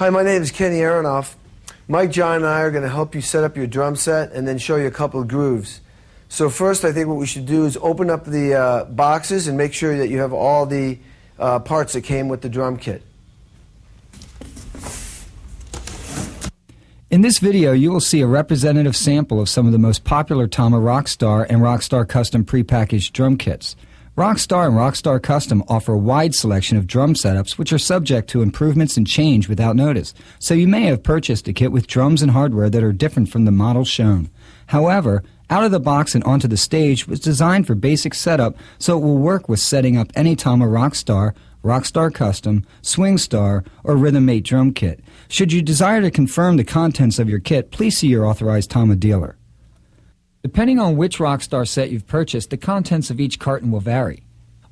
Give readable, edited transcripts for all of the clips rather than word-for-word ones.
Hi, my name is Kenny Aronoff. Mike, John, and I are going to help you set up your drum set and then show you a couple of grooves. So first, I think what we should do is open up the boxes and make sure that you have all the parts that came with the drum kit. In this video, you will see a representative sample of some of the most popular TAMA Rockstar and Rockstar Custom prepackaged drum kits. Rockstar and Rockstar Custom offer a wide selection of drum setups which are subject to improvements and change without notice, so you may have purchased a kit with drums and hardware that are different from the models shown. However, out of the box and onto the stage was designed for basic setup, so it will work with setting up any TAMA Rockstar, Rockstar Custom, Swingstar, or Rhythm 8 drum kit. Should you desire to confirm the contents of your kit, please see your authorized TAMA dealer. Depending on which Rockstar set you've purchased, the contents of each carton will vary.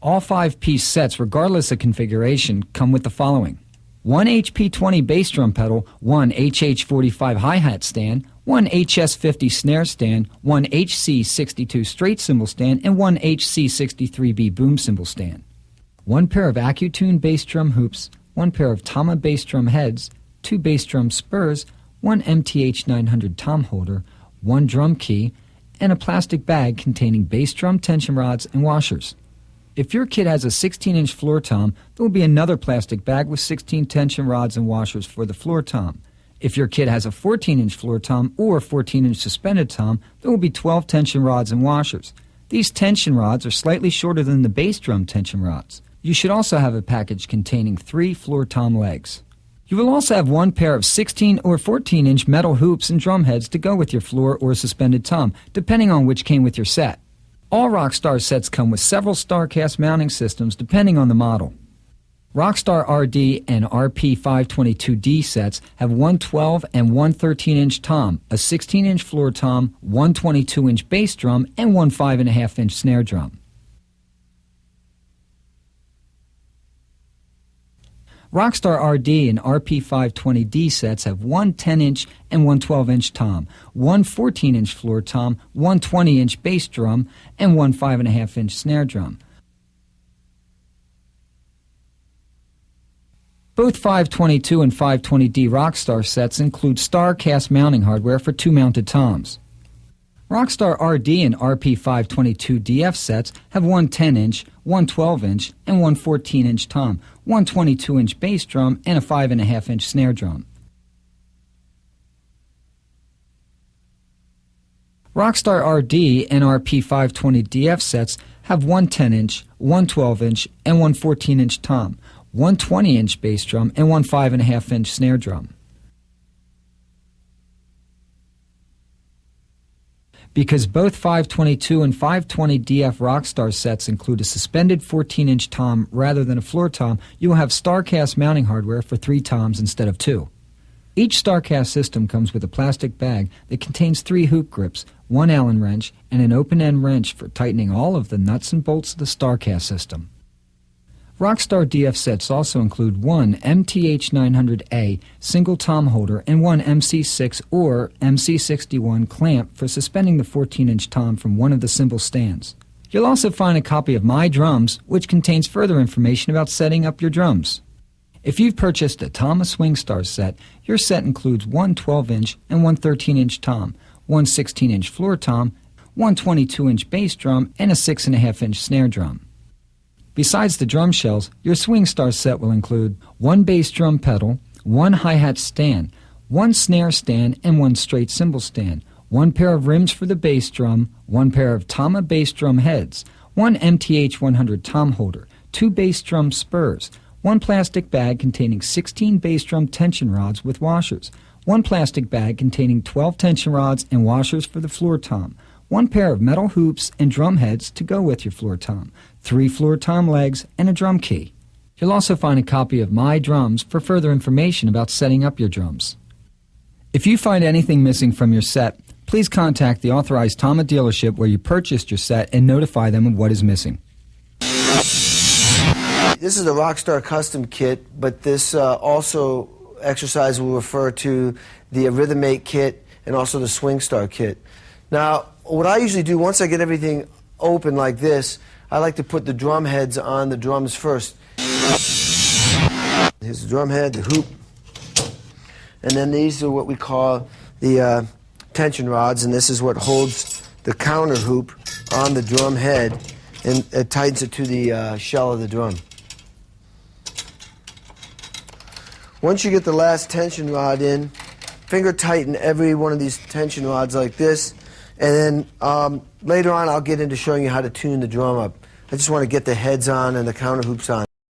All 5-piece sets, regardless of configuration, come with the following: 1 HP20 bass drum pedal, 1 HH45 hi-hat stand, 1 HS50 snare stand, 1 HC62 straight cymbal stand, and 1 HC63B boom cymbal stand. 1 pair of AccuTune bass drum hoops, 1 pair of TAMA bass drum heads, 2 bass drum spurs, 1 MTH900 tom holder, 1 drum key, and a plastic bag containing bass drum tension rods and washers. If your kit has a 16-inch floor tom, there will be another plastic bag with 16 tension rods and washers for the floor tom. If your kit has a 14-inch floor tom or 14-inch suspended tom, there will be 12 tension rods and washers. These tension rods are slightly shorter than the bass drum tension rods. You should also have a package containing 3 floor tom legs. You will also have 1 pair of 16 or 14-inch metal hoops and drum heads to go with your floor or suspended tom, depending on which came with your set. All Rockstar sets come with several StarCast mounting systems depending on the model. Rockstar RD and RP522D sets have one 12 and one 13-inch tom, a 16-inch floor tom, one 22-inch bass drum, and one 5.5-inch snare drum. Rockstar RD and RP520D sets have one 10-inch and one 12-inch tom, one 14-inch floor tom, one 20-inch bass drum, and one 5.5-inch snare drum. Both 522 and 520D Rockstar sets include StarCast mounting hardware for 2 mounted toms. Rockstar RD and RP522DF sets have one 10-inch, one 12-inch, and one 14-inch tom, one 22-inch bass drum, and a 5.5-inch snare drum. Rockstar RD and RP520DF sets have one 10-inch, one 12-inch, and one 14-inch tom, one 20-inch bass drum, and one 5.5-inch snare drum. Because both 522 and 520DF Rockstar sets include a suspended 14-inch tom rather than a floor tom, you will have StarCast mounting hardware for 3 toms instead of 2. Each StarCast system comes with a plastic bag that contains 3 hoop grips, 1 Allen wrench, and an open-end wrench for tightening all of the nuts and bolts of the StarCast system. Rockstar DF sets also include 1 MTH900A single tom holder and 1 MC6 or MC61 clamp for suspending the 14-inch tom from one of the cymbal stands. You'll also find a copy of My Drums, which contains further information about setting up your drums. If you've purchased a TAMA Swingstar set, your set includes 1 12-inch and 1 13-inch tom, 1 16-inch floor tom, 1 22-inch bass drum, and a 6.5-inch snare drum. Besides the drum shells, your Swingstar set will include 1 bass drum pedal, 1 hi-hat stand, 1 snare stand, and 1 straight cymbal stand, 1 pair of rims for the bass drum, 1 pair of TAMA bass drum heads, 1 MTH100 tom holder, 2 bass drum spurs, 1 plastic bag containing 16 bass drum tension rods with washers, 1 plastic bag containing 12 tension rods and washers for the floor tom, 1 pair of metal hoops and drum heads to go with your floor tom, 3 floor tom legs, and a drum key. You'll also find a copy of My Drums for further information about setting up your drums. If you find anything missing from your set, please contact the authorized TAMA dealership where you purchased your set and notify them of what is missing. This is a Rockstar Custom kit, but this also exercise will refer to the Rhythm 8 kit and also the Swingstar kit. Now, what I usually do, once I get everything open like this, I like to put the drum heads on the drums first. Here's the drum head, the hoop, And then these are what we call the tension rods, and this is what holds the counter hoop on the drum head, and it tightens it to the shell of the drum. Once you get the last tension rod in, finger tighten every one of these tension rods like this, and then later on I'll get into showing you how to tune the drum up. I just want to get the heads on and the counter hoops on.